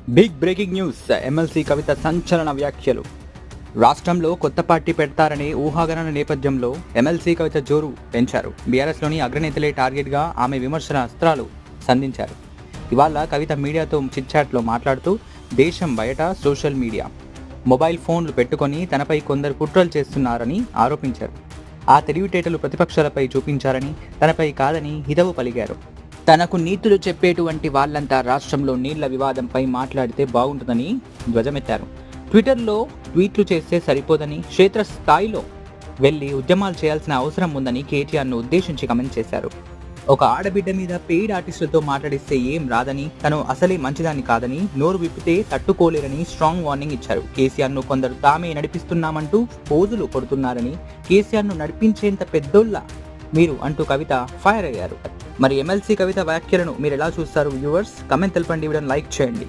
Big breaking news. MLC Kavitha సంచలన వ్యాఖ్యలు. రాష్ట్రంలో కొత్త పార్టీ పెడతారనే ఊహాగానాల నేపథ్యంలో ఎమ్మెల్సీ కవిత జోరు పెంచారు. బీఆర్ఎస్లోని అగ్రనేతలే టార్గెట్గా ఆమె విమర్శల అస్త్రాలు సంధించారు. ఇవాళ కవిత మీడియాతో చిట్చాట్లో మాట్లాడుతూ దేశం బయట సోషల్ మీడియా, మొబైల్ ఫోన్లు పెట్టుకొని తనపై కొందరు కుట్రలు చేస్తున్నారని ఆరోపించారు. ఆ తెలివితేటలు ప్రతిపక్షాలపై చూపించారని, తనపై కాదని హితవు పలికారు. తనకు నీతులు చెప్పేటువంటి వాళ్ళంతా రాష్ట్రంలో నీళ్ల వివాదంపై మాట్లాడితే బాగుంటుందని ధ్వజమెత్తారు. ట్విట్టర్లో ట్వీట్లు చేస్తే సరిపోదని, క్షేత్రస్థాయిలో వెళ్లి ఉద్యమాలు చేయాల్సిన అవసరం ఉందని కేటీఆర్ను ఉద్దేశించి కమెంట్ చేశారు. ఒక ఆడబిడ్డ మీద పెయిడ్ ఆర్టిస్టులతో మాట్లాడిస్తే ఏం రాదని, తను అసలే మంచిదాన్ని కాదని, నోరు విప్పితే తట్టుకోలేరని స్ట్రాంగ్ వార్నింగ్ ఇచ్చారు. కేసీఆర్ను కొందరు తామే నడిపిస్తున్నామంటూ పోజులు కొడుతున్నారని, కేసీఆర్ను నడిపించేంత పెద్దోళ్ళ మీరు అంటూ కవిత ఫైర్ అయ్యారు. మరి ఎమ్మెల్సీ కవిత వ్యాఖ్యలను మీరు ఎలా చూస్తారు వ్యూవర్స్? కమెంట్ తెలపండి, వీడియోని లైక్ చేయండి.